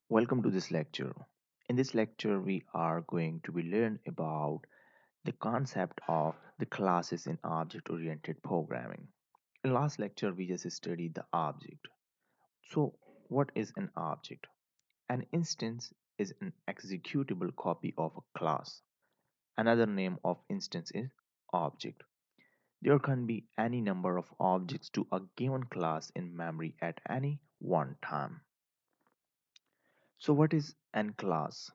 Welcome to this lecture. In this lecture, we are going to be learn about the concept of the classes in object-oriented programming. In last lecture, we just studied the object. So, what is an object? An instance is an executable copy of a class. Another name of instance is object. There can be any number of objects to a given class in memory at any one time. So, what is an class?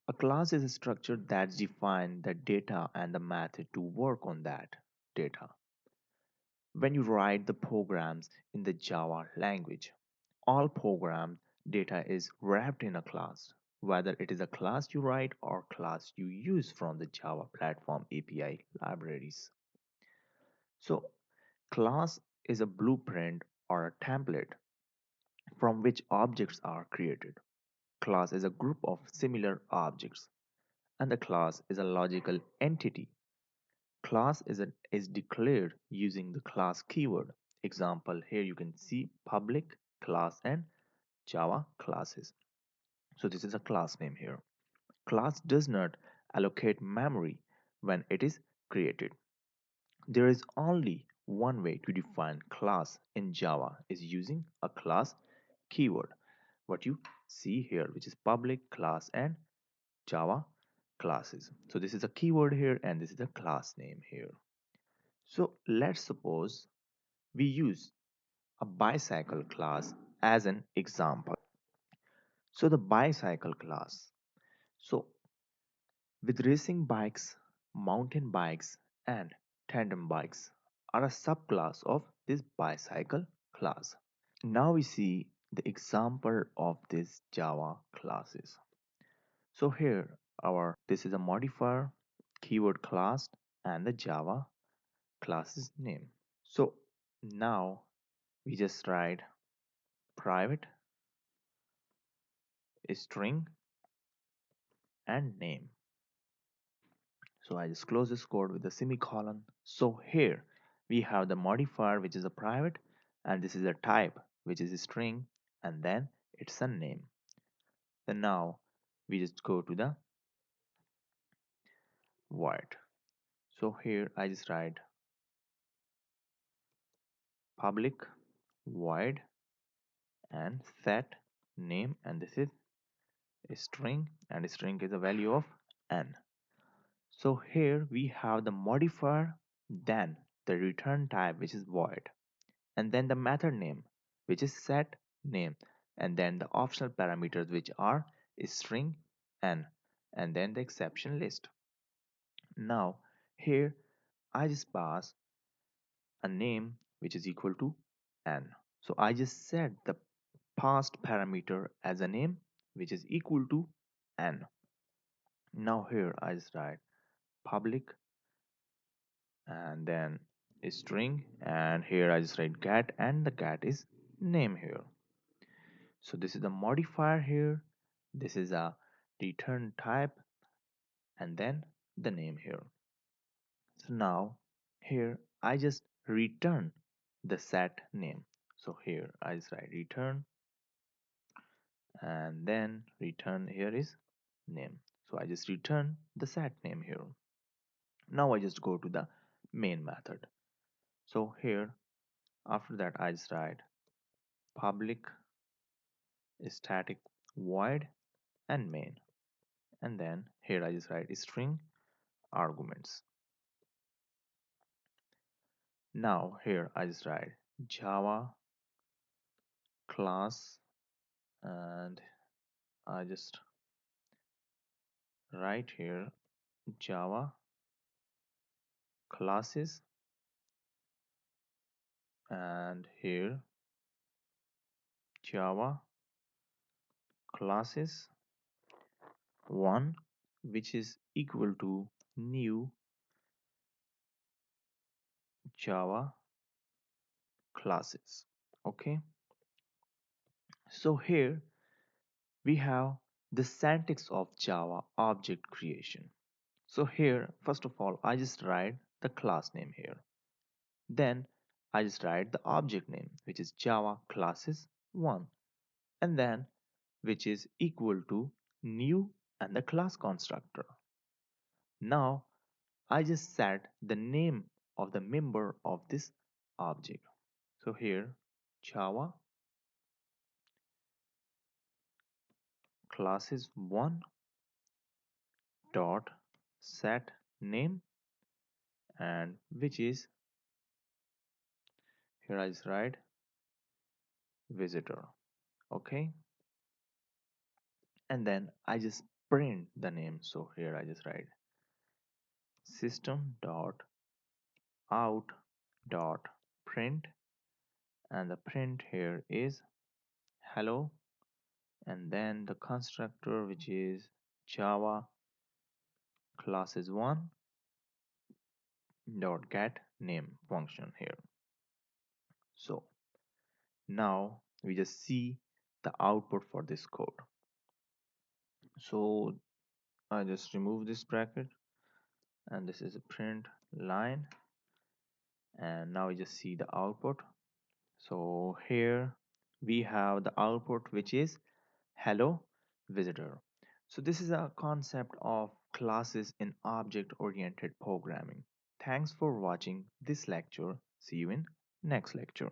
A class is a structure that defines the data and the method to work on that data. When you write the programs in the Java language, all program data is wrapped in a class, whether it is a class you write or class you use from the Java Platform API libraries. So, class is a blueprint or a template from which objects are created. Class is a group of similar objects, and the class is a logical entity. Class is declared using the class keyword. Example, here you can see public class and Java classes. So this is a class name here. Class does not allocate memory when it is created. There is only one way to define class in Java is using a class keyword. What you see here, which is public class and Java classes. So this is a keyword here and this is a class name here. So let's suppose we use a bicycle class as an example. So the bicycle class. So with racing bikes, mountain bikes and tandem bikes are a subclass of this bicycle class. Now we see the example of these Java classes. So here our this is a modifier keyword class and the Java class's name. So now we just write private string and name. So I just close this code with a semicolon. So here we have the modifier which is a private and this is a type which is a string and then it's a name. Then now we just go to the void. So here I just write public void and set name and this is a string and a string is a value of n. So here we have the modifier, then the return type which is void, and then the method name which is set name, and then the optional parameters which are string n, and then the exception list. Now here I just pass a name which is equal to n. So I just set the passed parameter as a name which is equal to n. Now here I just write public and then a string, and here I just write get and the get is name here. So this is a modifier here, this is a return type, and then the name here. So now here I just return the set name. So here I just write return and then return here is name. So I just return the set name here. Now I just go to the main method. So here after that I just write public static void and main, and then here I just write string arguments. Now here I just write Java class, and I just write here Java classes, and here Java classes 1 which is equal to new Java classes. Okay, so here we have the syntax of Java object creation. So here first of all I just write the class name here, then I just write the object name which is Java classes 1, and then which is equal to new and the class constructor. Now I just set the name of the member of this object. So here Java classes 1 dot set name, and which is, here I just write visitor. Okay, and then I just print the name. So here I just write system dot out dot print, and the print here is hello, and then the constructor which is Java classes 1 dot get name function here. So now we just see the output for this code. So I just remove this bracket, and this is a print line, and now we just see the output. So here we have the output which is hello visitor. So this is a concept of classes in object oriented programming. Thanks for watching this lecture. See you in next lecture.